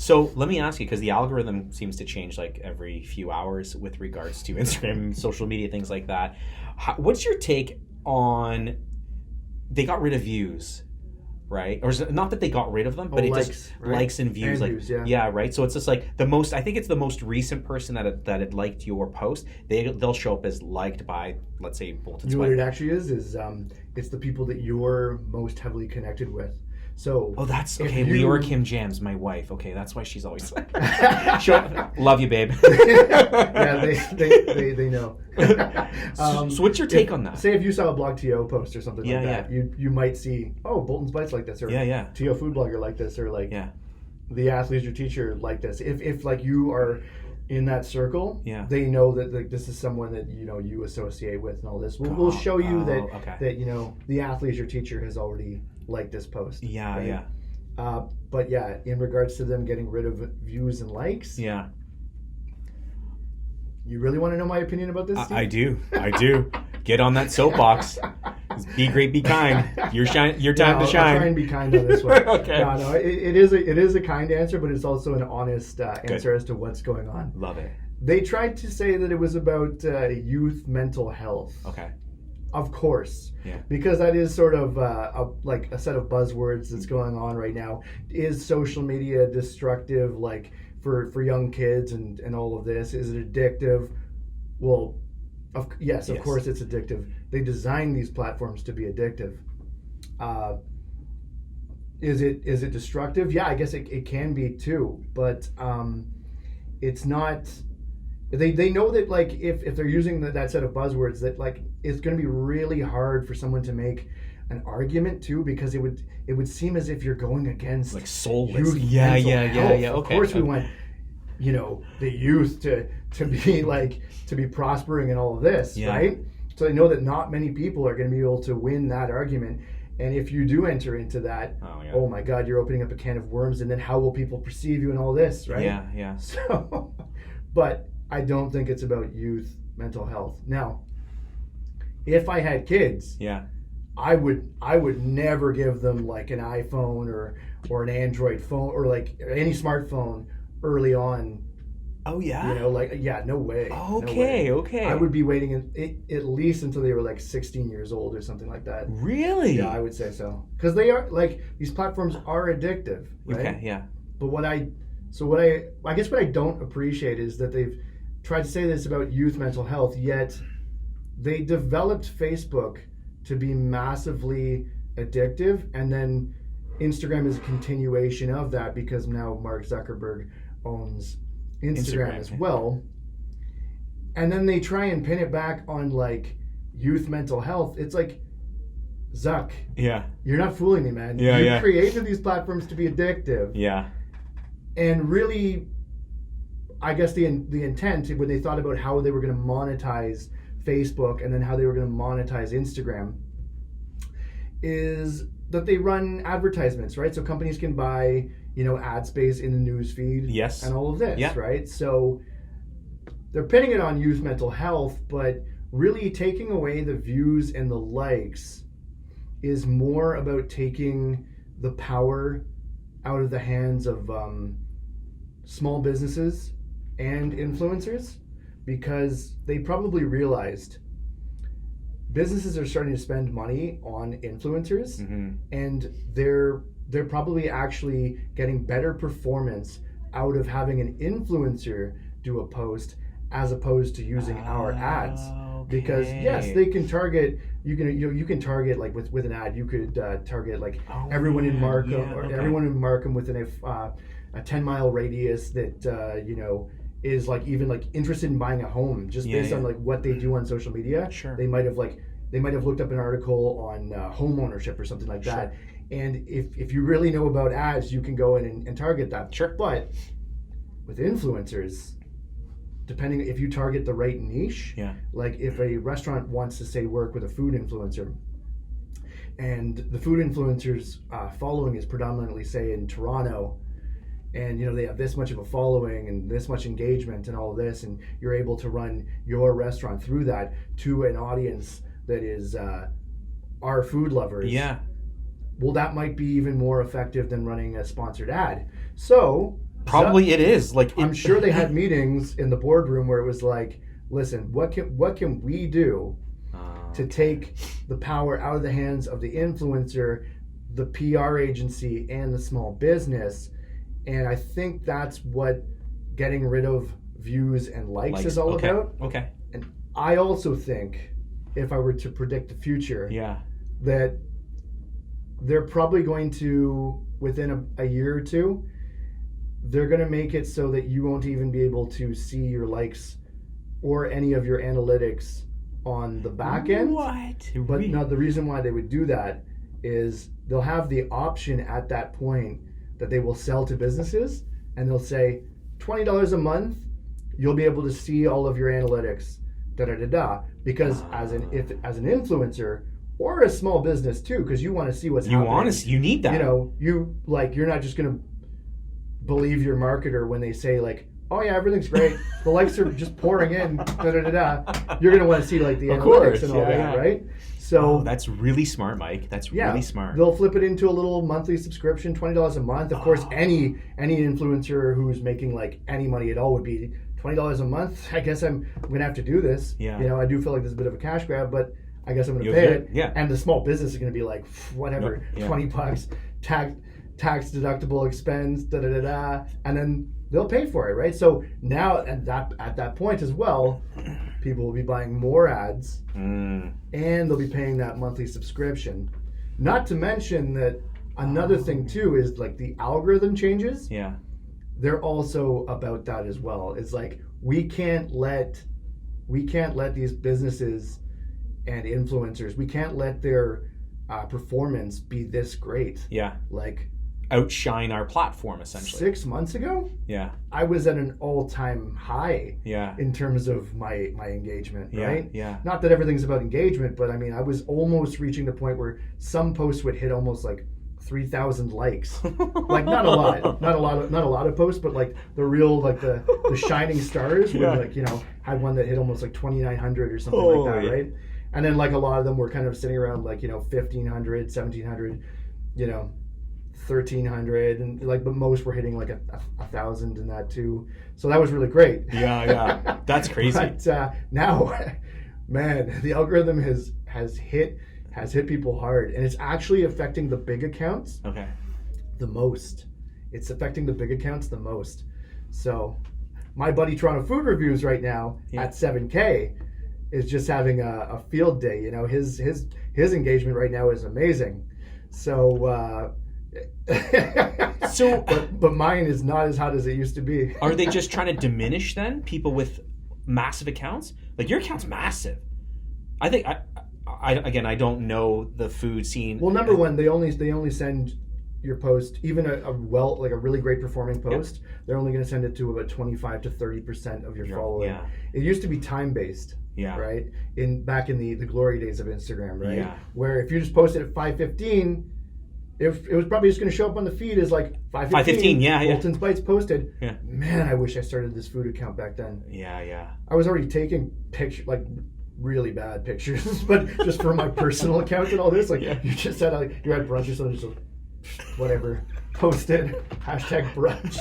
So let me ask you, because the algorithm seems to change like every few hours with regards to Instagram, social media, things like that. What's your take on they got rid of views, right? Or is it, not that they got rid of them, but just right? likes and views, and like views, yeah, right. So it's just like I think it's the most recent person that had liked your post. They'll show up as liked by, let's say, Boltons. You know what it actually is it's the people that you're most heavily connected with. So that's okay. Leora Kim Jams, my wife. Okay, that's why she's always like, love you, babe. Yeah, they know. So what's your take on that? Say if you saw a Blog TO post or something like that, you might see, Bolton's Bites like this, or TO Food Blogger like this, or like the Athleisure Teacher like this. If like you are in that circle, they know that like this is someone that you associate with and all this. We'll show you that the Athleisure Teacher has already liked this post. But in regards to them getting rid of views and likes, you really want to know my opinion about this, Steve? I do. Get on that soapbox. Be great, be kind. Your time to shine. I'll try and be kind on this one. Okay. No, it is a kind answer, but it's also an honest answer as to what's going on. Love it. They tried to say that it was about youth mental health. Okay. Of course, because that is sort of like a set of buzzwords that's going on right now. Is social media destructive, like for young kids and all of this? Is it addictive? Well, yes, of course it's addictive. They designed these platforms to be addictive. Is it destructive? Yeah, I guess it can be too, but it's not. They know that like if they're using that set of buzzwords, that like it's going to be really hard for someone to make an argument too, because it would seem as if you're going against like soulless. Okay. Of course we want the youth to be prospering and all of this, right? So they know that not many people are going to be able to win that argument. And if you do enter into that, oh my God, you're opening up a can of worms, and then how will people perceive you and all this, right? Yeah. So, but I don't think it's about youth mental health. Now, if I had kids, I would never give them like an iPhone or an Android phone or like any smartphone early on. Oh yeah. No way. Okay, no way. Okay. I would be waiting at least until they were like 16 years old or something like that. Really? Yeah, I would say so. Because they are like these platforms are addictive, right? Okay, yeah. But what I guess what I don't appreciate is that they've tried to say this about youth mental health, yet they developed Facebook to be massively addictive, and then Instagram is a continuation of that because now Mark Zuckerberg owns Instagram as well. And then they try and pin it back on like youth mental health. It's like, Zuck, you're not fooling me, man. You created these platforms to be addictive. And really, I guess the intent when they thought about how they were going to monetize Facebook and then how they were going to monetize Instagram is that they run advertisements, right? So companies can buy, ad space in the news feed and all of this, right? So they're pinning it on youth mental health, but really taking away the views and the likes is more about taking the power out of the hands of small businesses and influencers, because they probably realized businesses are starting to spend money on influencers, and they're probably actually getting better performance out of having an influencer do a post as opposed to using our ads. Because yes, they can target. You can target like with an ad. You could target like everyone in Markham everyone in Markham within a 10-mile radius that is like even like interested in buying a home just based on like what they do on social media. Sure. They might have looked up an article on home ownership or something like that. And if you really know about ads, you can go in and target that. Sure. But with influencers, depending if you target the right niche, like if a restaurant wants to say work with a food influencer, and the food influencer's following is predominantly say in Toronto, and they have this much of a following and this much engagement and all of this, and you're able to run your restaurant through that to an audience that is our food lovers. Well, that might be even more effective than running a sponsored ad. So Probably it is. Like I'm sure they had meetings in the boardroom where it was like, listen, what can we do to take the power out of the hands of the influencer, the PR agency, and the small business? And I think that's what getting rid of views and likes is all about. Okay. And I also think, if I were to predict the future, that they're probably going to, within a year or two, they're going to make it so that you won't even be able to see your likes or any of your analytics on the back end. What? But no, the reason why they would do that is they'll have the option at that point that they will sell to businesses, and they'll say $20 a month, you'll be able to see all of your analytics, because as an influencer or a small business too, because you want to see what's happening. You need that. You're not just gonna believe your marketer when they say like, oh yeah, everything's great, the likes are just pouring in, You're gonna want to see like the analytics and all that, right? So that's really smart, Mike. That's really smart. They'll flip it into a little monthly subscription, $20 a month. Of course, any influencer who's making like any money at all would be $20 a month. I guess I'm gonna have to do this. Yeah. I do feel like this is a bit of a cash grab, but I guess I'm gonna pay it. Yeah. And the small business is gonna be like, whatever, $20, tax deductible expense, and then they'll pay for it, right? So now at that point as well, people will be buying more ads, and they'll be paying that monthly subscription. Not to mention that another thing too is like the algorithm changes. Yeah. They're also about that as well. It's like we can't let these businesses and influencers, we can't let their performance be this great. Yeah. Like outshine our platform essentially. 6 months ago, I was at an all-time high in terms of my engagement, right? Yeah. Not that everything's about engagement, but I mean, I was almost reaching the point where some posts would hit almost like 3,000 likes. Like not a lot of posts, but like the real, like the shining stars would like, had one that hit almost like 2,900 or something like that, right? And then like a lot of them were kind of sitting around like, 1,500, 1,700, 1,300, and like, but most were hitting like a 1,000 in that too. So that was really great. Yeah. That's crazy. But now, man, the algorithm has hit people hard, and it's actually affecting the big accounts the most. It's affecting the big accounts the most. So my buddy Toronto Food Reviews right now at 7K is just having a field day. His engagement right now is amazing. So but mine is not as hot as it used to be. Are they just trying to diminish then people with massive accounts? Like your account's massive. I think I don't know the food scene. Well, number one, they only send your post, even a really great performing post. They're only going to send it to about 25 to 30% of your following. Yeah. It used to be time based. Yeah. Right. Back in the glory days of Instagram, right? Yeah. Where if you just posted at 5:15, it was probably just going to show up on the feed as like 5:15. Boltons Bites posted. Yeah. Man, I wish I started this food account back then. Yeah. I was already taking pictures, like really bad pictures, but just for my personal account and all this, like you just had you're at brunch or something, just whatever, posted #brunch.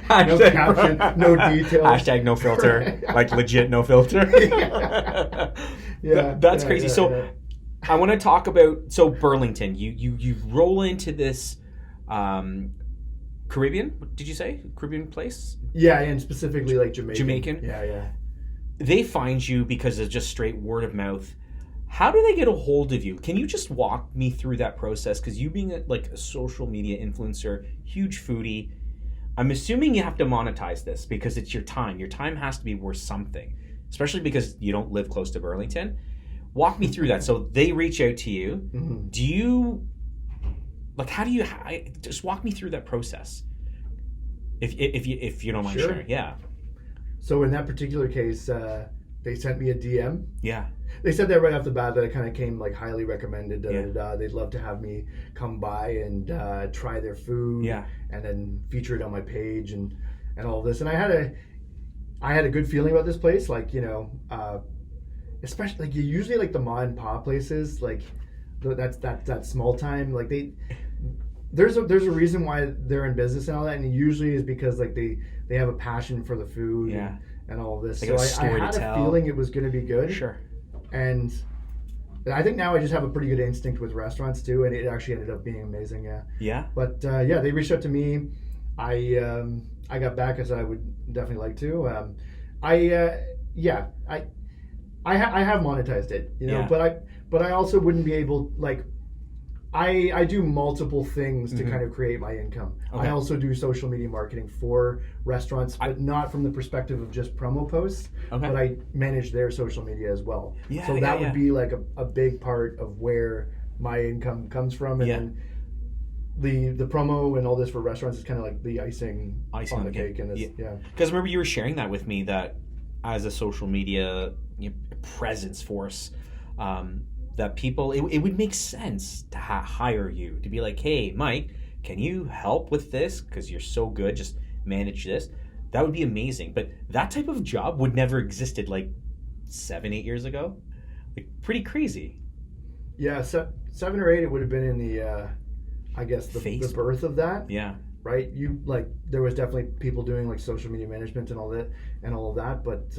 No caption, no details. #no filter. Like legit no filter. That's crazy. So I want to talk about Burlington. You roll into this Caribbean. Did you say Caribbean place? Yeah, and specifically like Jamaican. Yeah. They find you because of just straight word of mouth. How do they get a hold of you? Can you just walk me through that process? Because you being a social media influencer, huge foodie, I'm assuming you have to monetize this because it's your time. Your time has to be worth something, especially because you don't live close to Burlington. Walk me through that. So they reach out to you. Mm-hmm. Do you, just walk me through that process? If you don't mind sharing. Yeah. So in that particular case, they sent me a DM. Yeah. They said that right off the bat that I kind of came like highly recommended. They'd love to have me come by and try their food. Yeah. And then feature it on my page and all of this. And I had a good feeling about this place. Like, especially like usually like the ma and pa places, like that small time, like there's a reason why they're in business and all that, and it usually is because like they have a passion for the food and all of this. So I had a feeling it was going to be good. Sure. And I think now I just have a pretty good instinct with restaurants too, and it actually ended up being amazing. Yeah. Yeah. But they reached out to me. I got back as I would definitely like to. I have monetized it, you know, but I also wouldn't be able, like, I do multiple things to kind of create my income. Okay. I also do social media marketing for restaurants, but not from the perspective of just promo posts, but I manage their social media as well. Yeah, so that would be like a big part of where my income comes from. And then the promo and all this for restaurants is kind of like the icing on the cake. And because remember you were sharing that with me, that as a social media presence force, that people, it would make sense to hire you, to be like, hey, Mike, can you help with this? Because you're so good, just manage this. That would be amazing. But that type of job would never existed like 7-8 years ago. Like, pretty crazy. Yeah, 7 or 8, it would have been in the, I guess, the birth of that. Yeah. Right? There was definitely people doing like social media management and all of that, but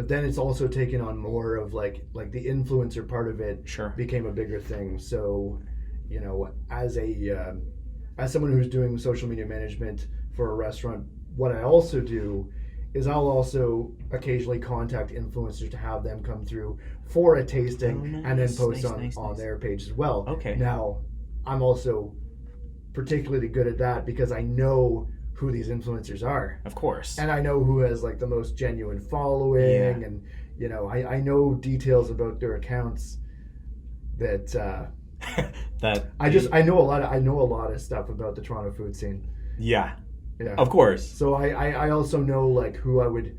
then it's also taken on more of like the influencer part of it became a bigger thing. So, you know, as someone who's doing social media management for a restaurant, what I also do is I'll also occasionally contact influencers to have them come through for a tasting and then post on their page as well. Okay. Now, I'm also particularly good at that because I know who these influencers are. Of course. And I know who has like the most genuine following, and you know, I know details about their accounts that I know a lot of stuff about the Toronto food scene. Yeah. Yeah. Of course. So I also know like who I would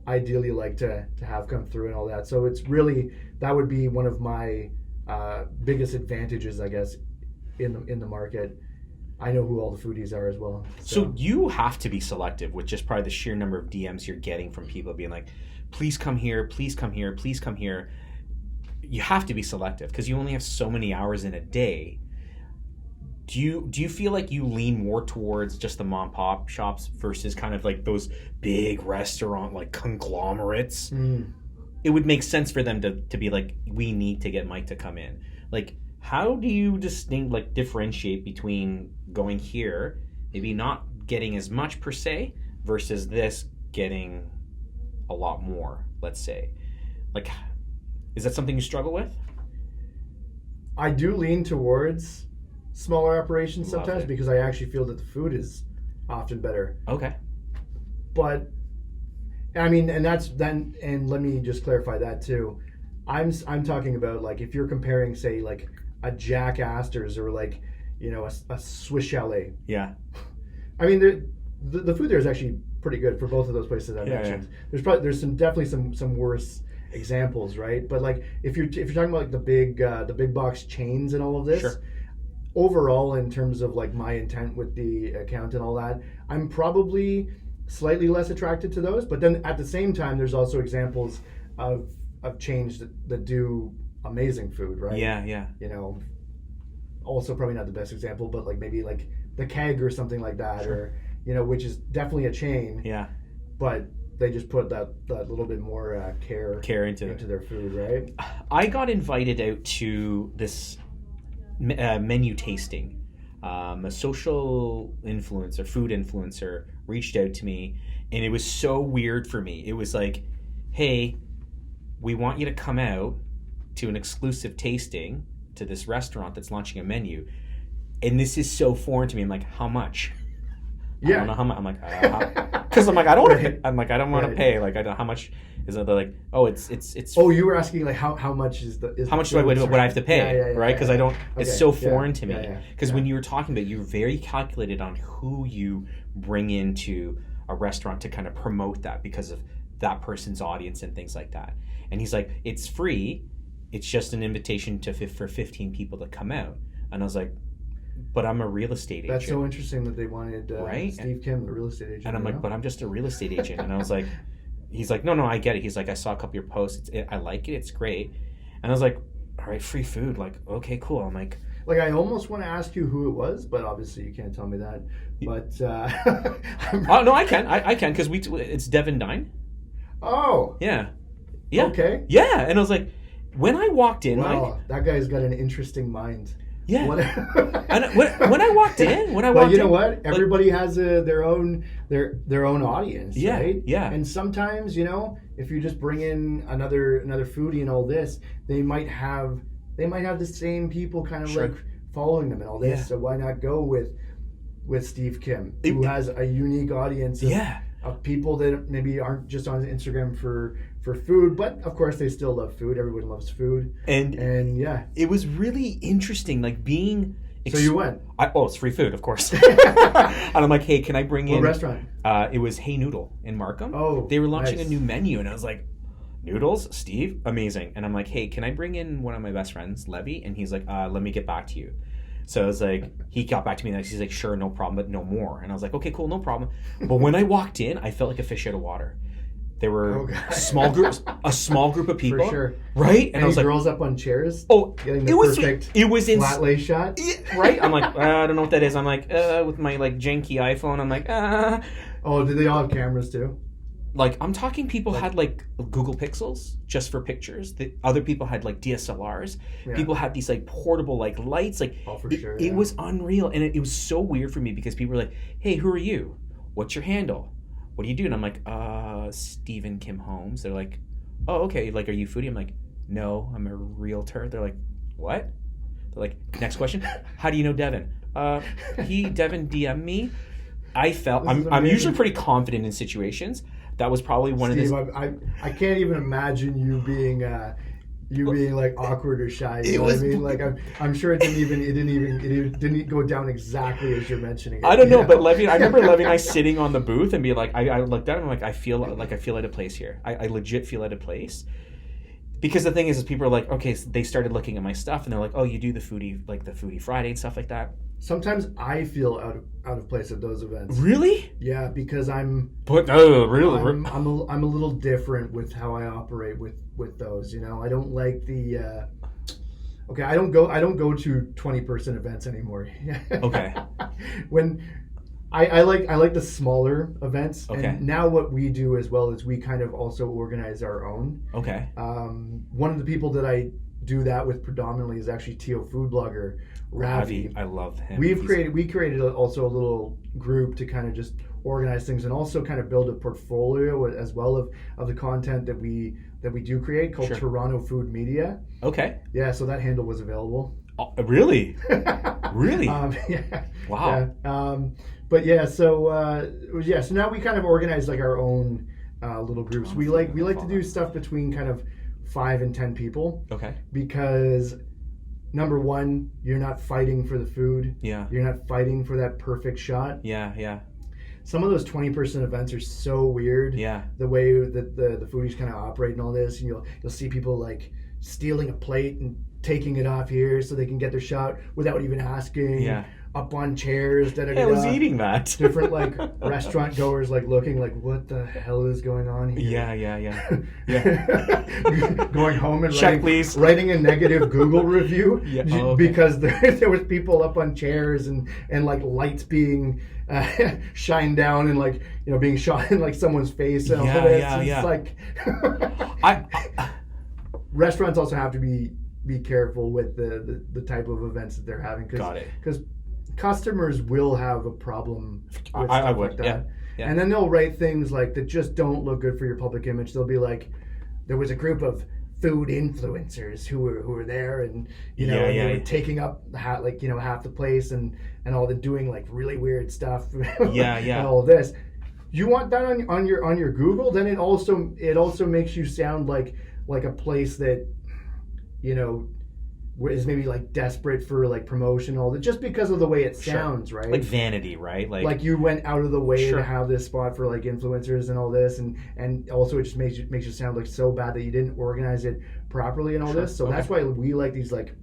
ideally like to have come through and all that. So it's really, that would be one of my biggest advantages, I guess, in the market. I know who all the foodies are as well. So you have to be selective with just probably the sheer number of DMs you're getting from people being like, please come here, please come here, please come here. You have to be selective because you only have so many hours in a day. Do you feel like you lean more towards just the mom and pop shops versus kind of like those big restaurant like conglomerates? It would make sense for them to be like, we need to get Mike to come in. Like, how do you differentiate between going here, maybe not getting as much per se, versus this getting a lot more, let's say? Like, is that something you struggle with? I do lean towards smaller operations sometimes because I actually feel that the food is often better. Okay. But, I mean, and let me just clarify that too. I'm talking about like if you're comparing, say, like a Jack Astor's or like, you know, a Swiss Chalet. Yeah. I mean, the food there is actually pretty good for both of those places I mentioned. Yeah. There's definitely some worse examples, right? But like if you're talking about like the big box chains and all of this, overall in terms of like my intent with the account and all that, I'm probably slightly less attracted to those. But then at the same time, there's also examples of chains that do amazing food, right? Yeah. You know, also probably not the best example, but like maybe like the Keg or something like that, or you know, which is definitely a chain. Yeah. But they just put that little bit more care into their food, right? I got invited out to this menu tasting. A social influencer, food influencer, reached out to me, and it was so weird for me. It was like, hey, we want you to come out to an exclusive tasting to this restaurant that's launching a menu. And this is so foreign to me. I'm like, how much? Yeah. I don't know how much. I'm like, because I'm like, I don't want to pay. I'm like, I don't want to pay. Like, I don't. How much is it? They're like, oh, it's. Oh, you were asking like how much is how much would I have to pay? Right? Because I don't. Okay. It's so foreign to me. Because when you were talking about, you're very calculated on who you bring into a restaurant to kind of promote that because of that person's audience and things like that. And he's like, it's free. It's just an invitation for 15 people to come out. And I was like, but I'm a real estate agent. That's so interesting that they wanted Steve Kim, the real estate agent. And I'm like, but I'm just a real estate agent. And I was like, he's like, no, I get it. He's like, I saw a couple of your posts. I like it. It's great. And I was like, all right, free food. Like, okay, cool. I'm like, Like, I almost want to ask you who it was, but obviously you can't tell me that. But oh no, I can because it's Devin Dine. Oh, yeah. Okay. Yeah, and I was like, when I walked in, wow, that guy's got an interesting mind. Yeah. And when I walked in, well, you know what? Everybody has their own audience, yeah, right? Yeah. And sometimes, if you just bring in another foodie and all this, they might have the same people kind of sure. like following them and all this. Yeah. So why not go with Steve Kim, who has a unique audience of people that maybe aren't just on Instagram for food, but of course they still love food. Everyone loves food. And yeah. It was really interesting, like being... So you went? It's free food, of course. And I'm like, hey, can I bring in... What restaurant? It was Hey Noodle in Markham. Oh, they were launching nice. a new menu, and I was like, noodles? Steve? Amazing. And I'm like, hey, can I bring in one of my best friends, Levy? And he's like, let me get back to you. So I was like, he got back to me next. He's like, sure, no problem, but no more. And I was like, okay, cool, no problem. But when I walked in, I felt like a fish out of water. There were a small group of people, for sure, right? And I was like, girls up on chairs. Oh, getting the perfect flat lay shot, right? I'm like, I don't know what that is. I'm like, with my like janky iPhone, I'm like, Oh, do they all have cameras too? Like, I'm talking people had like Google Pixels just for pictures. The other people had like DSLRs. Yeah. People had these like portable like lights. Like, for sure. It was unreal, and it was so weird for me because people were like, hey, who are you? What's your handle? What do you do? And I'm like, Stephen Kim Holmes. They're like, oh, okay. Like, are you foodie? I'm like, no, I'm a realtor. They're like, what? They're like, next question. How do you know Devin? Devin DM'd me. I felt, I'm usually pretty confident in situations. That was probably one Steve, of the... I can't even imagine you being like awkward or shy. You know what I mean? Like, I'm sure it didn't go down exactly as you're mentioning it. I don't know, but Levy, I remember Levy and I sitting on the booth and being like, I looked at him, I'm like, I feel out of place here. I legit feel out of place. Because the thing is people are like, okay, so they started looking at my stuff and they're like, oh, you do the Foodie Friday and stuff like that. Sometimes I feel out of place at those events. Really? Yeah, because I'm a little different with how I operate with those. I don't like the. Okay, I don't go to 20-person events anymore. Okay. When I like the smaller events. Okay. And now what we do as well is we kind of also organize our own. Okay. One of the people that I do that with predominantly is actually Teo food blogger Ravi. I love him. We created also a little group to kind of just organize things and also kind of build a portfolio as well of the content that we do create called Toronto Food Media. Okay. Yeah, so that handle was available. Oh, really? Really? Yeah. Wow. Yeah. But yeah, so now we kind of organize like our own little groups. We like to do stuff between kind of 5 and 10 people. Okay. Because number one, you're not fighting for the food. Yeah. You're not fighting for that perfect shot. Yeah. Some of those 20-person events are so weird. Yeah. The way that the foodies kind of operate and all this, and you'll see people like stealing a plate and taking it off here so they can get their shot without even asking. Yeah. Up on chairs. I was eating that. Different like restaurant goers like looking like, what the hell is going on here? Yeah. Going home and check, please. Writing a negative Google review okay. Because there was people up on chairs and like lights being shined down and like being shot in like someone's face and all this. It's like restaurants also have to be careful with the type of events that they're having because customers will have a problem with stuff like that. Yeah. And then they'll write things like that just don't look good for your public image. They'll be like, there was a group of food influencers who were there and they were taking up half the place and all the doing like really weird stuff. And all of this. You want that on your Google? Then it also makes you sound like a place that is maybe like desperate for like promotion, all that, just because of the way it sounds, right? Like vanity, right? Like you went out of the way to have this spot for like influencers and all this, and also it just makes you sound like so bad that you didn't organize it properly and all this. So that's why we like these like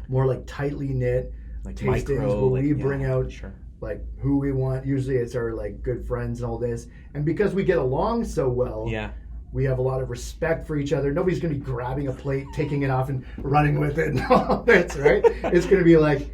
more like tightly knit like tastings where we bring out like who we want. Usually it's our like good friends and all this, and because we get along so well, We have a lot of respect for each other. Nobody's going to be grabbing a plate, taking it off, and running with it and all that, right? It's going to be like,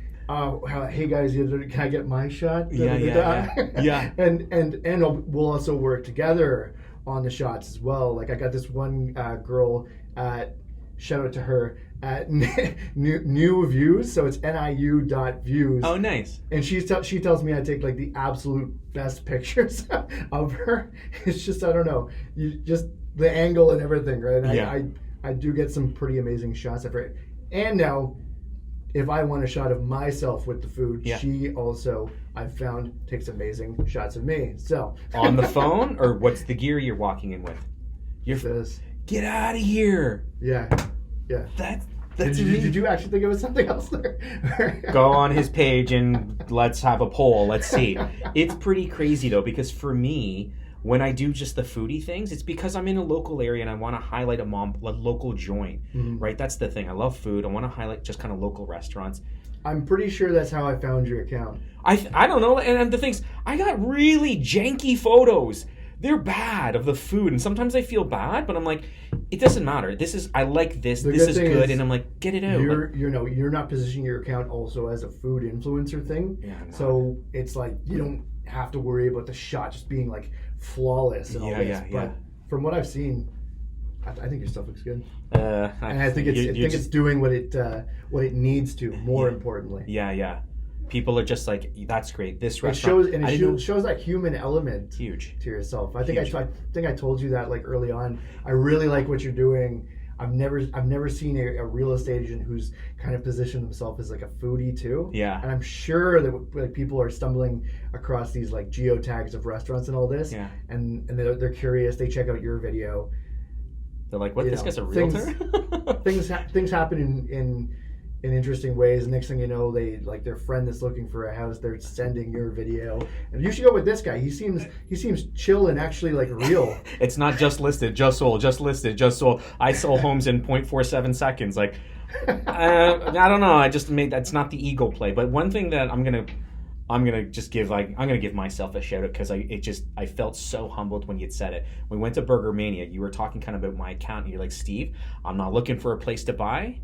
hey guys, can I get my shot? Yeah. And we'll also work together on the shots as well. Like I got this one girl at, shout out to her, at New Views, so it's NIU.views. Oh, nice. And she tells me I take like the absolute best pictures of her. It's just, I don't know, just the angle and everything, right? And I do get some pretty amazing shots of her. And now, if I want a shot of myself with the food, she also, I've found, takes amazing shots of me. So on the phone, or what's the gear you're walking in with? Get out of here. Yeah. Did you actually think it was something else there? Go on his page and let's have a poll. Let's see. It's pretty crazy though, because for me, when I do just the foodie things, it's because I'm in a local area and I want to highlight a local joint, right? That's the thing. I love food. I want to highlight just kind of local restaurants. I'm pretty sure that's how I found your account. I don't know. And the things, I got really janky photos. They're bad of the food, and sometimes I feel bad, but I'm like, it doesn't matter. I like this. This is good, and I'm like, get it out. You're not positioning your account also as a food influencer thing. Yeah, so it's like you don't have to worry about the shot just being like flawless and all this. But from what I've seen, I think your stuff looks good. And I think it's doing what it needs to. More importantly. Yeah. People are just like, that's great. This restaurant shows that human element to yourself. I think I told you that like early on. I really like what you're doing. I've never seen a real estate agent who's kind of positioned himself as like a foodie too. Yeah. And I'm sure that like people are stumbling across these like geotags of restaurants and all this. Yeah. And they're curious. They check out your video. They're like, what? This guy's a realtor? Things happen in interesting ways. Next thing you know, they like their friend that's looking for a house, they're sending your video. And you should go with this guy. He seems chill and actually like real. It's not just listed, just sold, just listed, just sold. I sell homes in 0.47 seconds. Like, I don't know. That's not the ego play. But one thing that I'm gonna give myself a shout out, because I felt so humbled when you'd said it. When we went to Burger Mania, you were talking kind of about my account, and you're like, Steve, I'm not looking for a place to buy.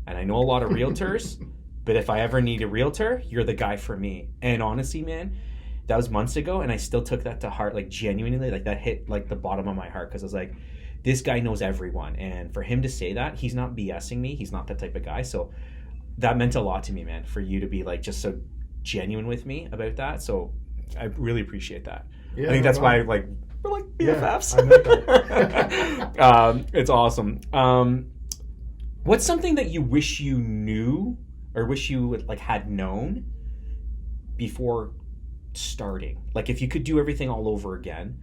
And I know a lot of realtors, but if I ever need a realtor, you're the guy for me. And honestly, man, that was months ago, and I still took that to heart, like genuinely, like that hit like the bottom of my heart, because I was like, this guy knows everyone. And for him to say that, he's not BSing me. He's not that type of guy. So that meant a lot to me, man, for you to be like just so genuine with me about that. So I really appreciate that. Yeah, I think that's why we're like BFFs. It's awesome. What's something that you wish you knew or wish you had known before starting? Like if you could do everything all over again,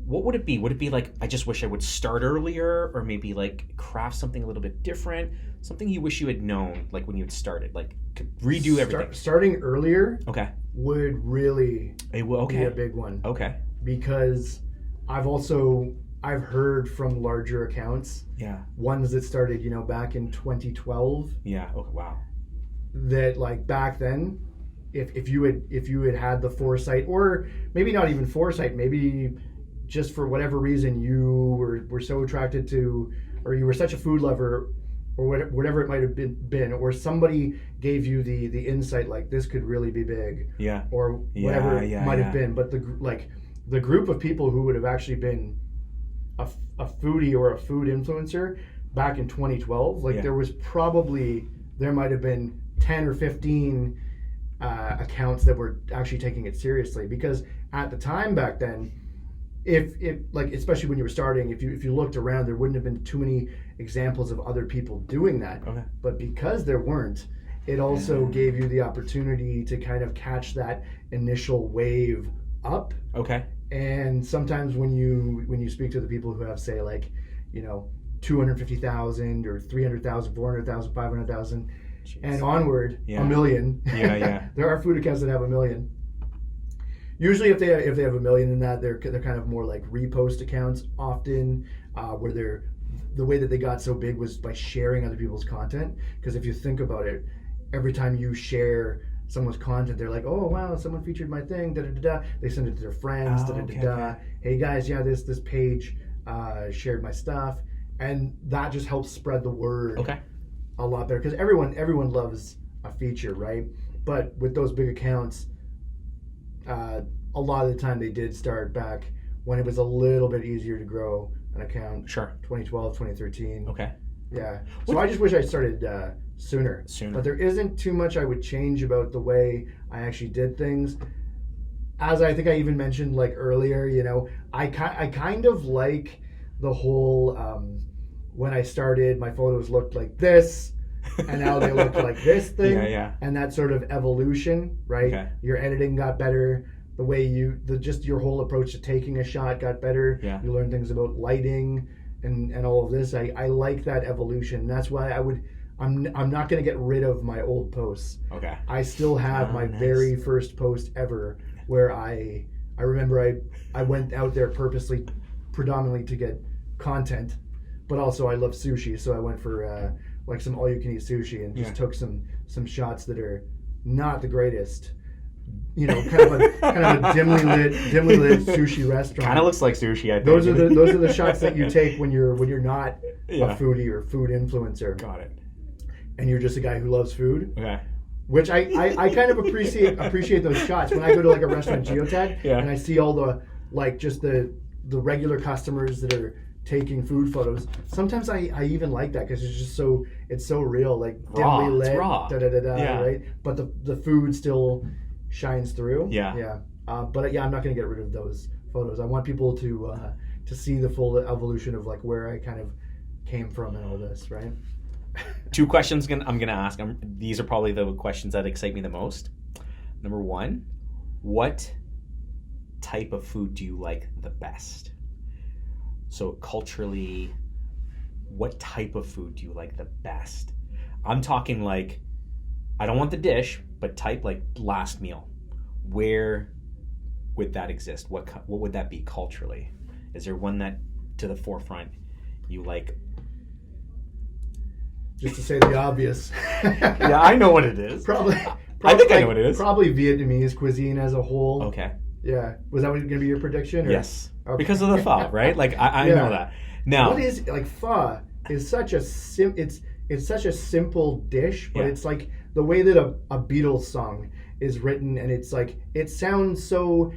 what would it be? Would it be like, I just wish I would start earlier, or maybe like craft something a little bit different? Something you wish you had known, like when you had started, like could redo everything. Starting earlier would really be a big one. Okay. Because I've heard from larger accounts, ones that started, back in 2012. Yeah. Oh, wow. That like back then, if you had the foresight, or maybe not even foresight, maybe just for whatever reason you were so attracted to, or you were such a food lover, or whatever it might have been, or somebody gave you the insight like this could really be big, or whatever it might have been. But the group of people who would have actually been a foodie or a food influencer back in 2012, there might have been 10 or 15 accounts that were actually taking it seriously, because at the time back then, if especially when you were starting, if you looked around, there wouldn't have been too many examples of other people doing that. Okay. But because there weren't, it also gave you the opportunity to kind of catch that initial wave up. Okay. And sometimes when you speak to the people who have, say, 250,000 or 300,000, 400,000, 500,000, and onward, a million. Yeah. There are food accounts that have 1 million. Usually, if they have 1 million in that, they're kind of more like repost accounts often, where the way that they got so big was by sharing other people's content. Because if you think about it, every time you share someone's content, they're like, oh wow, someone featured my thing, da da da da. They send it to their friends, da da da da. Hey guys, this page shared my stuff, and that just helps spread the word okay. a lot better, because everyone loves a feature, right? But with those big accounts, a lot of the time they did start back when it was a little bit easier to grow an account. Sure. 2012, 2013. Okay. Yeah. So I just wish I started sooner. But there isn't too much I would change about the way I actually did things. As I think I even mentioned like earlier, you know, I kind of like the whole when I started, my photos looked like this, and now they look like this thing. Yeah. And that sort of evolution, right? Okay. Your editing got better. The way just your whole approach to taking a shot got better. Yeah. You learn things about lighting and all of this. I like that evolution. That's why I'm not going to get rid of my old posts. Okay. I still have my very first post ever where I remember I went out there purposely, predominantly to get content, but also I love sushi, so I went for like some all-you-can-eat sushi and just took some shots that are not the greatest. You know, kind of a dimly lit sushi restaurant. Kind of looks like sushi. I think those are the shots that you take when you're not a foodie or food influencer. Got it. And you're just a guy who loves food. Okay. Which I kind of appreciate those shots when I go to like a restaurant geotag and I see all the like just the regular customers that are taking food photos. Sometimes I even like that because it's just so real, like raw. dimly lit, it's raw. Right? But the food still shines through. Yeah. But I'm not going to get rid of those photos. I want people to see the full evolution of like where I kind of came from and all this, right? 2 questions I'm gonna ask. These are probably the questions that excite me the most. Number 1, what type of food do you like the best? So culturally, what type of food do you like the best? I'm talking like, I don't want the dish, but type like last meal. Where would that exist? What would that be culturally? Is there one that to the forefront you like? Just to say the obvious. Yeah, I know what it is. Probably I think I know what it is. Probably Vietnamese cuisine as a whole. Okay. Yeah. Was that going to be your prediction? Or? Yes. Okay. Because of the pho, right? Like I know that. Now, what is like pho is such a it's such a simple dish, but it's like the way that a Beatles song is written, and it's like it sounds so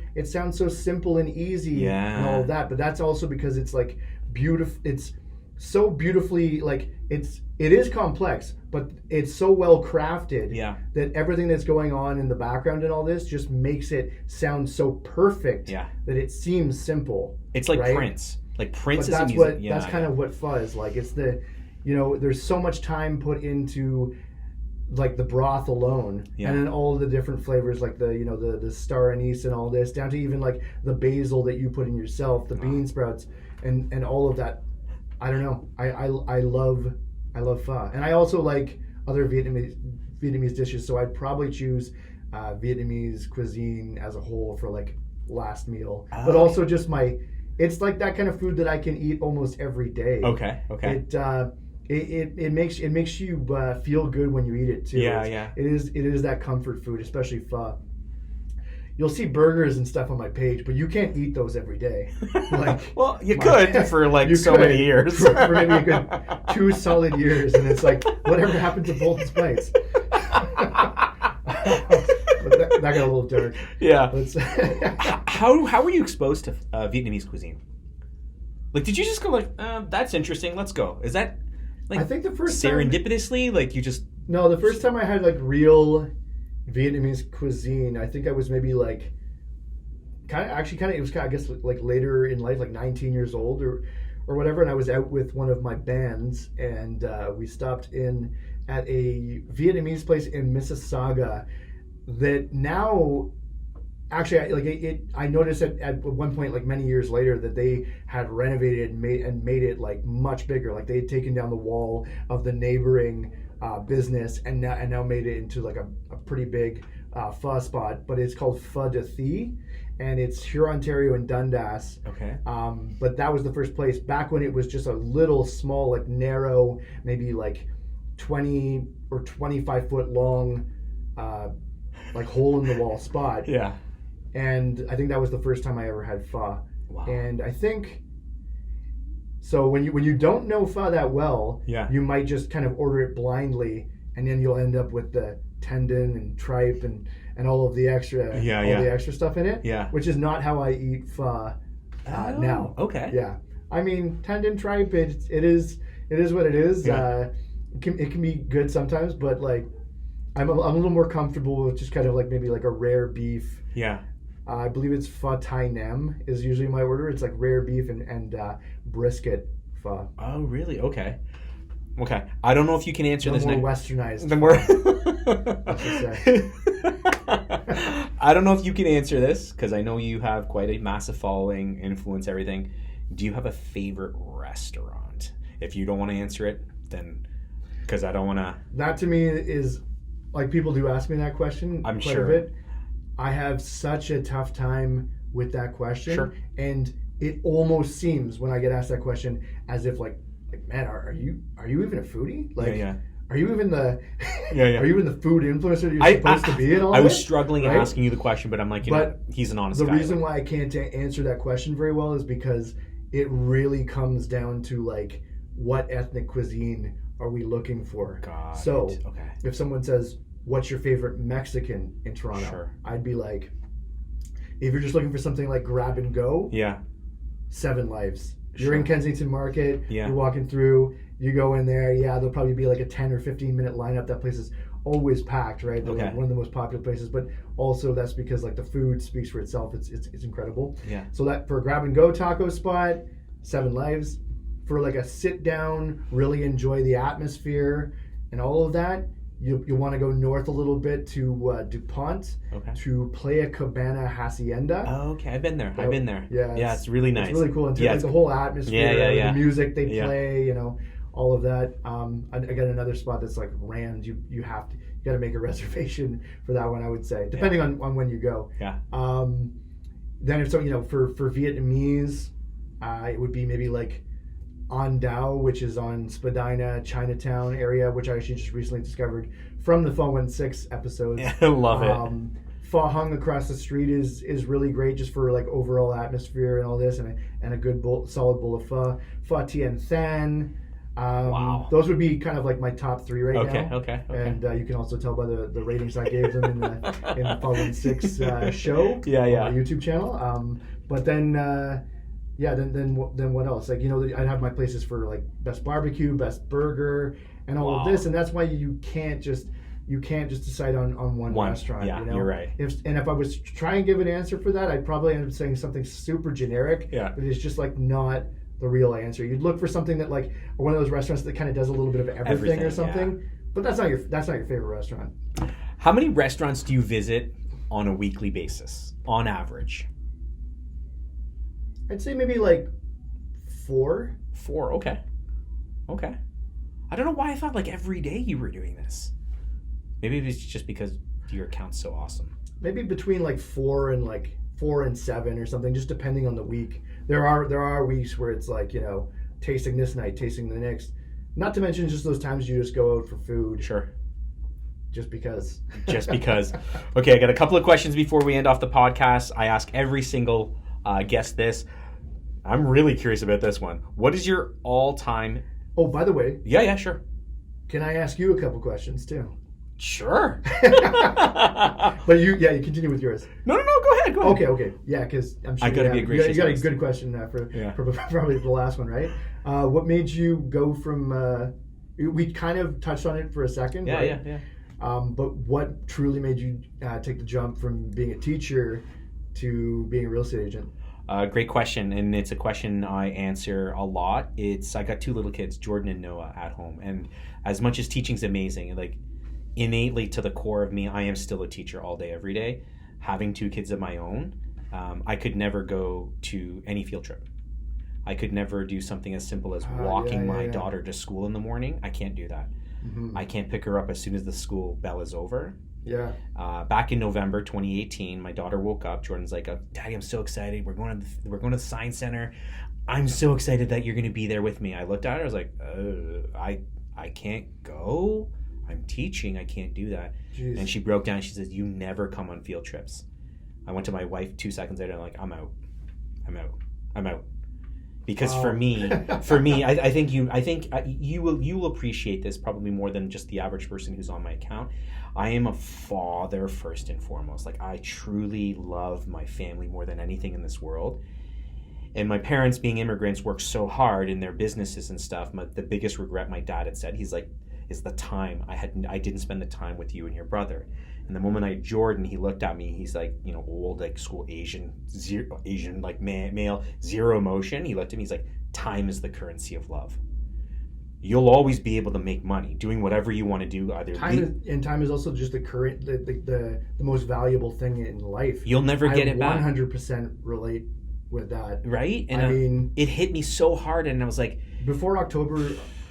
simple and easy and all of that, but that's also because it's like beautiful. It's so beautifully like it is complex, but it's so well crafted that everything that's going on in the background and all this just makes it sound so perfect that it seems simple. It's like right? Prince. Like Prince but is that's kind of what pho is like. It's there's so much time put into like the broth alone, and then all the different flavors, like the star anise and all this, down to even like the basil that you put in yourself, the bean sprouts, and all of that. I don't know. I love pho, and I also like other Vietnamese dishes. So I'd probably choose Vietnamese cuisine as a whole for like last meal, but also just it's like that kind of food that I can eat almost every day. Okay. It makes you feel good when you eat it too. Yeah. It is that comfort food, especially pho. You'll see burgers and stuff on my page, but you can't eat those every day. Like, well, you could for like many years. for maybe a good 2 solid years, and it's like, whatever happened to Boltons Bites? That got a little dark. Yeah. How were you exposed to Vietnamese cuisine? Like, did you just go like, that's interesting, let's go? Is that like I think the first serendipitously, like you just... No, the first time I had like real Vietnamese cuisine, I think I was maybe like it was I guess like later in life, like 19 years old or whatever, and I was out with one of my bands, and we stopped in at a Vietnamese place in Mississauga that now actually I noticed at one point, like many years later, that they had renovated and made it like much bigger. Like they had taken down the wall of the neighboring business and now made it into like a pretty big pho spot, but it's called Pho de Thie, and it's here, Ontario, and Dundas. Okay. But that was the first place back when it was just a little small, like narrow, maybe like 20 or 25 foot long, like hole in the wall spot. Yeah. And I think that was the first time I ever had pho. Wow. And I think So when you don't know pho that well, yeah, you might just kind of order it blindly, and then you'll end up with the tendon and tripe and all of the extra the extra stuff in it. Yeah, which is not how I eat pho now. Okay. Yeah, I mean tendon, tripe. It is what it is. Yeah. It can be good sometimes, but like I'm a little more comfortable with just kind of like maybe like a rare beef. Yeah. I believe it's pho thai nem is usually my order. It's like rare beef and brisket pho. Oh, really? Okay. I don't know if you can answer this. More westernized. The more. I don't know if you can answer this because I know you have quite a massive following, influence, everything. Do you have a favorite restaurant? If you don't want to answer it, then because I don't want to. That to me is like people do ask me that question. I'm quite sure. A bit. I have such a tough time with that question. Sure. And it almost seems when I get asked that question as if like man, are you even a foodie? Like, are you even the are you even the food influencer that you're supposed to be? And all I was struggling asking you the question, but I'm like, he's an honest guy. The reason why I can't answer that question very well is because it really comes down to like what ethnic cuisine are we looking for? If someone says, what's your favorite Mexican in Toronto? Sure. I'd be like, if you're just looking for something like grab and go, 7 Lives. You're in Kensington Market, you're walking through, you go in there, there'll probably be like a 10 or 15 minute lineup. That place is always packed, right? They're like one of the most popular places, but also that's because like the food speaks for itself. It's incredible. Yeah. So that for a grab and go taco spot, 7 Lives. For like a sit down, really enjoy the atmosphere and all of that, you want to go north a little bit to DuPont, to Playa Cabana Hacienda. Oh, okay. I've been there. Yeah, it's really nice. It's really cool. And like the whole atmosphere, the music they play, all of that. I got another spot that's like rammed. You got to make a reservation for that one, I would say, depending on when you go. Yeah. Then if so, for Vietnamese, it would be maybe like On Dao, which is on Spadina, Chinatown area, which I actually just recently discovered from the Pho 16 episode. I love it. Pho Hung across the street is really great just for like overall atmosphere and all this, and a good solid bowl of pho. Pho Tien Than. Wow. Those would be kind of like my top 3 right now. Okay. And you can also tell by the ratings I gave them in the Pho 16 show on the YouTube channel. But then. Then what else? Like, I'd have my places for like best barbecue, best burger, and all of this, and that's why you can't just decide on one restaurant. Yeah, you're right. If I was to try and give an answer for that, I'd probably end up saying something super generic. Yeah. But it's just like not the real answer. You'd look for something that like one of those restaurants that kind of does a little bit of everything or something. Yeah. But that's not your favorite restaurant. How many restaurants do you visit on a weekly basis, on average? I'd say maybe like 4. 4, okay. I don't know why I thought like every day you were doing this. Maybe it's just because your account's so awesome. Maybe between like 4 and 7 or something, just depending on the week. There are weeks where it's like, tasting this night, tasting the next. Not to mention just those times you just go out for food. Sure. Just because. Okay, I got a couple of questions before we end off the podcast. I ask every single guest this. I'm really curious about this one. What is your all-time... Oh, by the way... Yeah, sure. Can I ask you a couple questions, too? Sure. But you continue with yours. No, go ahead. Okay. Yeah, because I'm sure I gotta be a great you got a good question for probably the last one, right? What made you go from... we kind of touched on it for a second, right? Yeah. But what truly made you take the jump from being a teacher to being a real estate agent? Great question, and it's a question I answer a lot. I got 2 little kids, Jordan and Noah, at home, and as much as teaching's amazing, like innately to the core of me, I am still a teacher all day, every day. Having 2 kids of my own, I could never go to any field trip. I could never do something as simple as walking my daughter to school in the morning. I can't do that. Mm-hmm. I can't pick her up as soon as the school bell is over. Yeah. Back in November 2018, my daughter woke up. Jordan's like, "Daddy, I'm so excited. We're going to the Science Center. I'm so excited that you're going to be there with me." I looked at her. I was like, I can't go. I'm teaching. I can't do that." Jeez. And she broke down. She says, "You never come on field trips." I went to my wife 2 seconds later. And I'm like, I'm out. Because for me, I think you will appreciate this probably more than just the average person who's on my account. I am a father first and foremost. Like, I truly love my family more than anything in this world. And my parents, being immigrants, worked so hard in their businesses and stuff. The biggest regret my dad had said, he's like, is the time I didn't spend the time with you and your brother. And the moment I had Jordan, he looked at me. He's like, old, like school Asian like male, zero emotion. He looked at me. He's like, time is the currency of love. You'll always be able to make money doing whatever you want to do. Time is also just the most valuable thing in life. You'll never get it back. 100% relate with that. Right? And it hit me so hard, and I was like, before October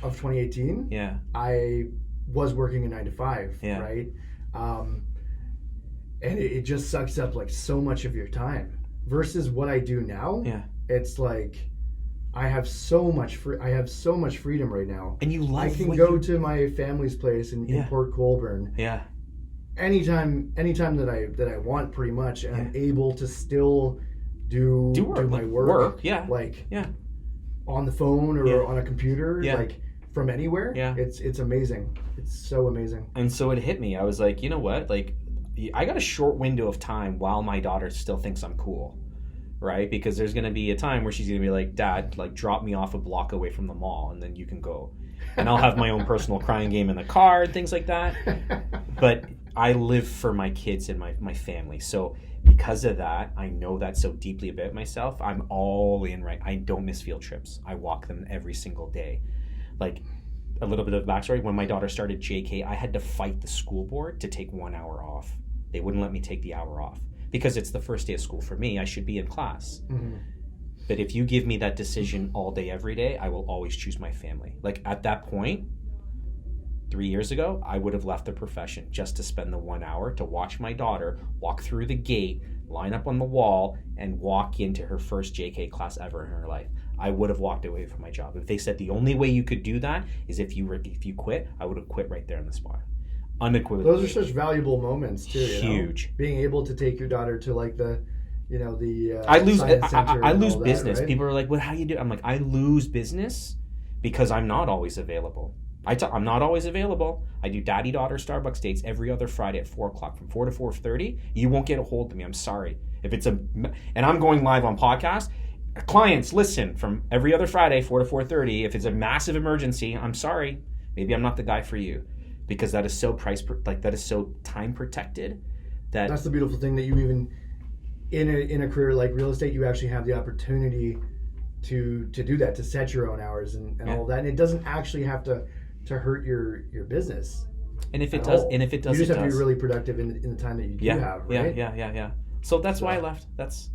of 2018, yeah, I was working a 9 to 5, yeah, right? And it just sucks up like so much of your time versus what I do now. Yeah, it's like I have so much freedom right now. And I can go to my family's place in Port Colborne. Yeah. Anytime that I want, pretty much, and I'm able to still do my work. Yeah. Like on the phone or on a computer. Yeah. Like from anywhere. Yeah. It's amazing. It's so amazing. And so it hit me. I was like, you know what? Like, I got a short window of time while my daughter still thinks I'm cool, right? Because there's going to be a time where she's going to be like, Dad, like, drop me off a block away from the mall, and then you can go. And I'll have my own personal crying game in the car and things like that. But I live for my kids and my family. So because of that, I know that so deeply about myself. I'm all in, right? I don't miss field trips. I walk them every single day. Like, a little bit of backstory, when my daughter started JK, I had to fight the school board to take 1 hour off. They wouldn't let me take the hour off because it's the first day of school for me. I should be in class. Mm-hmm. But if you give me that decision all day, every day, I will always choose my family. Like, at that point, 3 years ago, I would have left the profession just to spend the 1 hour to watch my daughter walk through the gate, line up on the wall, and walk into her first JK class ever in her life. I would have walked away from my job. If they said the only way you could do that is if you quit, I would have quit right there on the spot. Unequivocally. Those are such valuable moments too. Huge. Being able to take your daughter to like the I lose that, business. right? People are like, "What? How you do?" I'm like, I lose business because I'm not always available. I'm not always available. I do daddy-daughter Starbucks dates every other Friday at 4:00 from 4 to 4:30. You won't get a hold of me. I'm sorry. And I'm going live on podcast. Clients, listen, from every other Friday, 4 to 4:30. If it's a massive emergency, I'm sorry. Maybe I'm not the guy for you, because that is so that is so time protected. That's the beautiful thing, that you even in a career like real estate, you actually have the opportunity to do that, to set your own hours and all of that, and it doesn't actually have to hurt your business. And if it does, you just have to be really productive in the time that you do have. Right? Yeah. So that's why I left. That's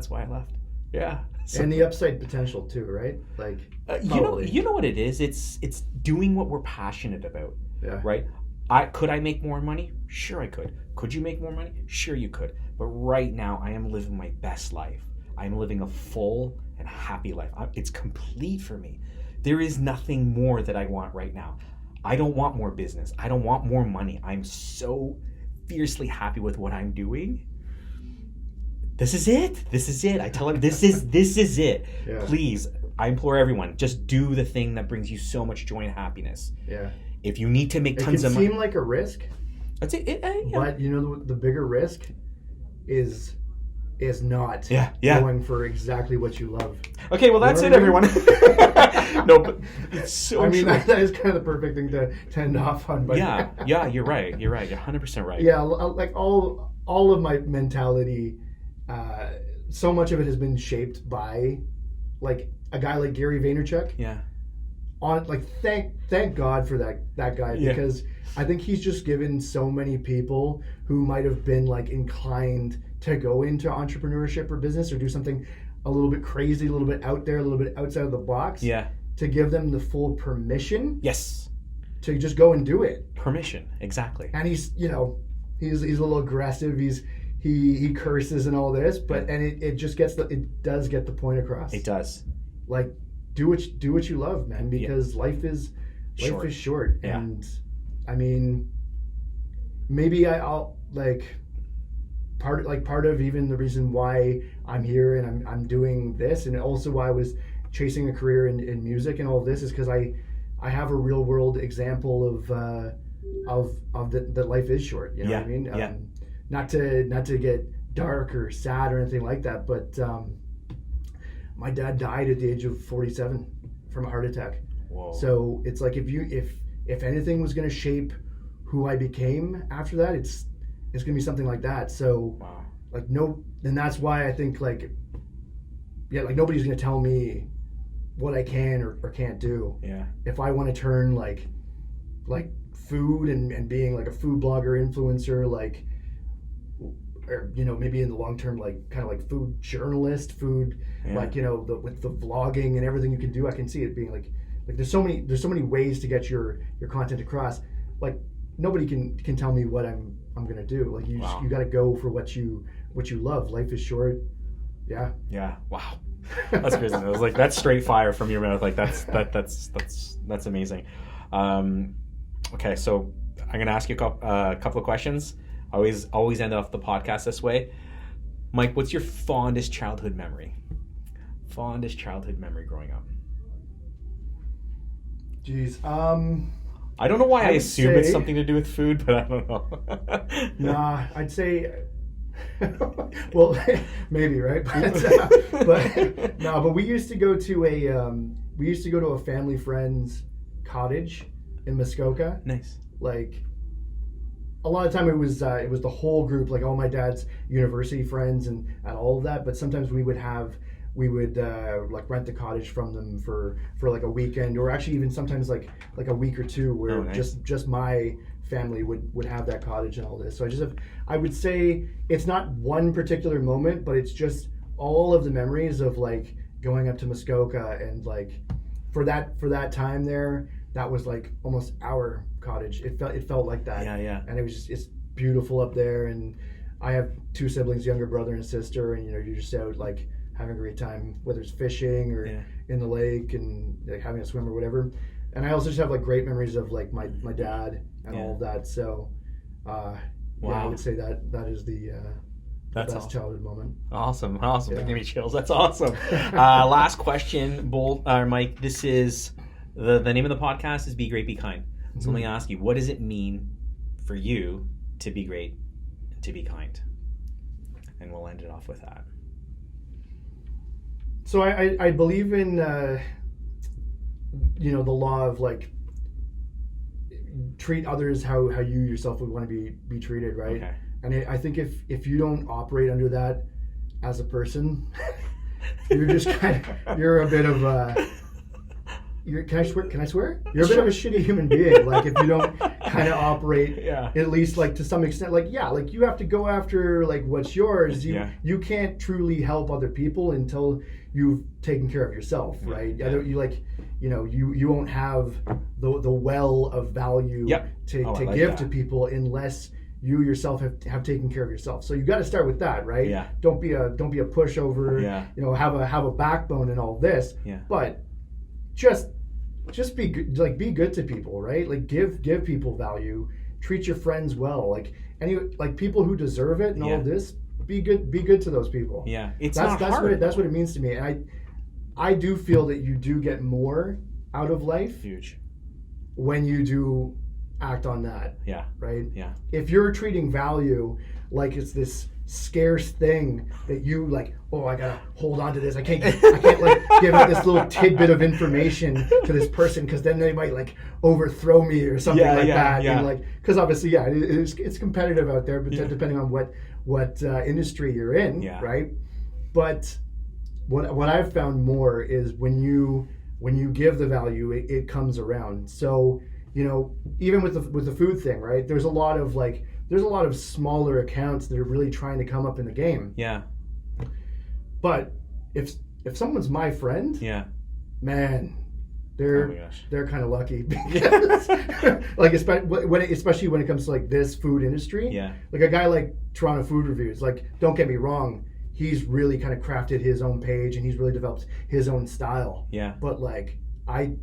why I left. Yeah. So, and the upside potential too, right? Like you know what it is. It's doing what we're passionate about. Yeah. Right. Could I make more money? Sure, I could. Could you make more money? Sure, you could. But right now, I am living my best life. I am living a full and happy life. It's complete for me. There is nothing more that I want right now. I don't want more business. I don't want more money. I'm so fiercely happy with what I'm doing. This is it. I tell them, this is it. Yeah. Please, I implore everyone, just do the thing that brings you so much joy and happiness. Yeah. If you need to make tons of money. It can seem like a risk. That's it. Yeah. But the bigger risk is not yeah. going for exactly what you love. Okay, well, that's it, everyone. No, but it's so true. That is kind of the perfect thing to end off on. But yeah, you're right. You're 100% right. Yeah, like all of my mentality, so much of it has been shaped by like a guy like Gary Vaynerchuk. Yeah. Thank God for that guy, because I think he's just given so many people who might have been like inclined to go into entrepreneurship or business or do something a little bit crazy, a little bit out there, a little bit outside of the box. Yeah. To give them the full permission. Yes. To just go and do it. Permission, exactly. And he's a little aggressive. He curses and all this, but it does get the point across. It does. Like, do what you love, man, because life is short. Yeah. And I mean, maybe I'll like part of even the reason why I'm here and I'm doing this, and also why I was chasing a career in music and all of this is because I have a real world example of that life is short. You know what I mean? Yeah. Not to get dark or sad or anything like that, but my dad died at the age of 47 from a heart attack. Whoa. So it's like if anything was going to shape who I became after that, it's going to be something like that. So like and that's why I think like nobody's going to tell me what I can or can't do. Yeah. If I want to turn like food and being like a food blogger influencer, like, or maybe in the long term, like kind of like food journalist, like with the vlogging and everything you can do, I can see it being like there's so many ways to get your content across. Like nobody can tell me what I'm gonna do. Like you got to go for what you love. Life is short. Yeah. Wow. That's crazy. I was like, that's straight fire from your mouth. Like that's amazing. Okay, so I'm gonna ask you a couple of questions. Always end off the podcast this way. Mike, what's your fondest childhood memory? Fondest childhood memory growing up? Jeez. I don't know why I assume it's something to do with food, but I don't know. Nah, I'd say. Well, maybe, right? But we used to go to a family friend's cottage in Muskoka. Nice. Like a lot of time it was the whole group, like all my dad's university friends and all of that. But sometimes we would like rent the cottage from them for like a weekend, or actually even sometimes like a week or two, where just my family would have that cottage and all this. So I would say it's not one particular moment, but it's just all of the memories of like going up to Muskoka and like for that time there, that was like almost our cottage. It felt like that. Yeah. And it's beautiful up there, and I have two siblings, younger brother and sister, and you're just out like having a great time, whether it's fishing or in the lake and like having a swim or whatever. And I also just have like great memories of like my dad and all of that. So I would say that is the best awesome. childhood moment. Awesome. Yeah. Give me chills. That's awesome. Last question, Mike. This is the name of the podcast is Be Great, Be Kind. So let me ask you, what does it mean for you to be great and to be kind? And we'll end it off with that. So I believe in the law of like treat others how you yourself would want to be treated, right? Okay. And I think if you don't operate under that as a person, you're just you're a bit of a can I swear? You're a bit of a shitty human being. Like if you don't kind of operate at least like to some extent, like you have to go after like what's yours. You can't truly help other people until you've taken care of yourself, right? You won't have the well of value to give to people unless you yourself have taken care of yourself. So you got to start with that, right? Yeah. Don't be a pushover. Yeah. Have a backbone and all this. Yeah. But just be good, like be good to people, right? Like give people value, treat your friends well, like people who deserve it and all of this. Be good to those people. Yeah, that's hard. That's what it means to me, and I do feel that you do get more out of life. Huge. When you do act on that. Yeah. Right. Yeah. If you're treating value like it's this scarce thing that you like, oh, I gotta hold on to this. I can't like give out this little tidbit of information to this person because then they might like overthrow me or something like that. Yeah. And like, because obviously, it's competitive out there, but depending on what industry you're in, right? But what I've found more is when you give the value, it comes around. So even with the food thing, right? There's a lot of smaller accounts that are really trying to come up in the game. Yeah. But if someone's my friend, man, they're kind of lucky because, like especially when it comes to like this food industry. Yeah. Like a guy like Toronto Food Reviews, like don't get me wrong, he's really kind of crafted his own page and he's really developed his own style. Yeah. But like I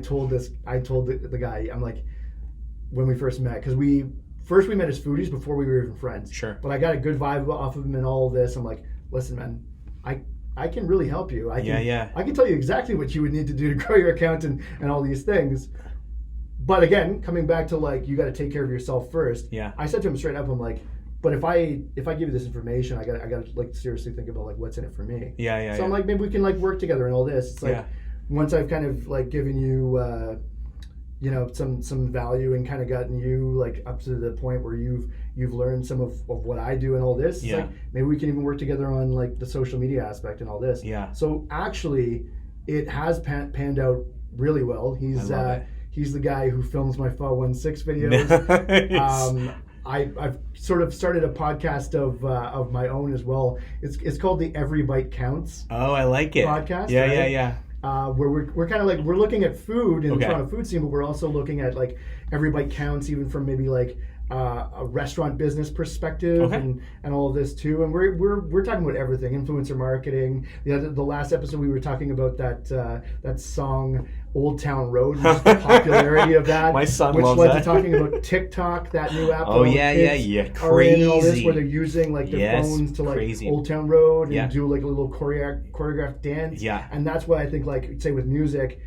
told the guy, I'm like, when we first met, because we met as foodies before we were even friends. Sure. But I got a good vibe off of him and all of this. I'm like, listen, man, I I can really help you. I can tell you exactly what you would need to do to grow your account and all these things. But again, coming back to like, you got to take care of yourself first. Yeah. I said to him straight up, I'm like, but if I give you this information, I got to like seriously think about like what's in it for me. So I'm like, maybe we can like work together and all this. It's like once I've kind of like given you, you know, some value and kind of gotten you like up to the point where you've learned some of what I do and all this. It's like, maybe we can even work together on like the social media aspect and all this. So actually, it has panned out really well. He's the guy who films my Fall 16 videos. Nice. I've sort of started a podcast of my own as well. It's called the Every Bite Counts. Oh, I like it. Podcast. Yeah. Where we're kind of like, we're looking at food in the Toronto food scene, but we're also looking at like Every Bite Counts, even from maybe like a restaurant business perspective and all of this too. And we're talking about everything, influencer marketing. The last episode we were talking about that song Old Town Road, and the popularity of that. My son which loves led that. to talking about TikTok, that new app. Yeah. Crazy. And all this, where they're using like their phones to like Old Town Road and do like a little choreographed dance. And that's why I think, like, say with music,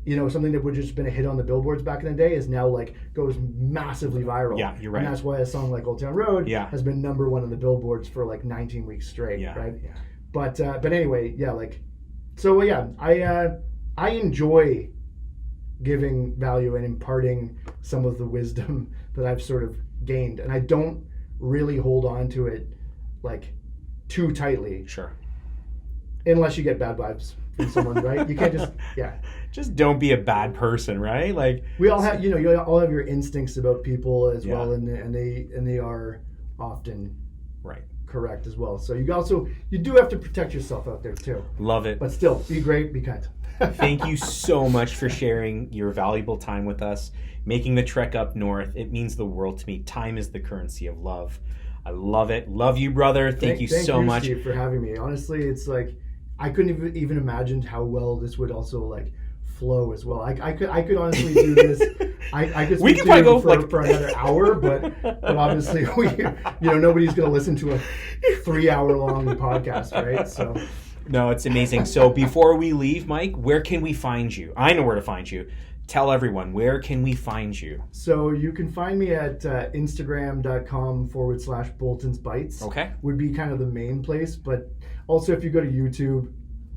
you know, something that would just been a hit on the billboards back in the day is now like goes massively viral. Yeah, you're right. And that's why a song like Old Town Road has been #1 on the billboards for like 19 weeks straight, right? But anyway, I enjoy giving value and imparting some of the wisdom that I've sort of gained, and I don't really hold on to it like too tightly. Sure. Unless you get bad vibes from someone, right? You can't just don't be a bad person, right? Like, we all have, you all have your instincts about people as well, and they are often correct as well. So you do have to protect yourself out there too. Love it. But still, be great, be kind. Thank you so much for sharing your valuable time with us, making the trek up north. It means the world to me. Time is the currency of love. I love it. Love you, brother. Thank you so much, Steve, for having me. Honestly, it's like I couldn't even imagine how well this would also like flow as well. I could honestly do this. I could speak to you for another hour, but obviously nobody's going to listen to a 3-hour long podcast, right? So. No, it's amazing. So before we leave, Mike, where can we find you? I know where to find you. Tell everyone, where can we find you? So you can find me at Instagram.com/BoltonsBites. Okay. Would be kind of the main place. But also if you go to YouTube,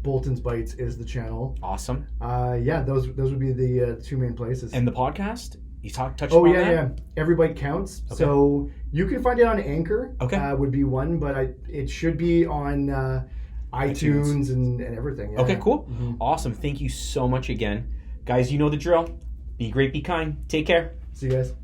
Boltons Bites is the channel. Awesome. Those would be the two main places. And the podcast? You touched on that? Yeah. Every Bite Counts. Okay. So you can find it on Anchor. Okay. Would be one, but it should be on iTunes and everything. Yeah. Okay, cool. Mm-hmm. Awesome. Thank you so much again. Guys, you know the drill. Be great, be kind. Take care. See you guys.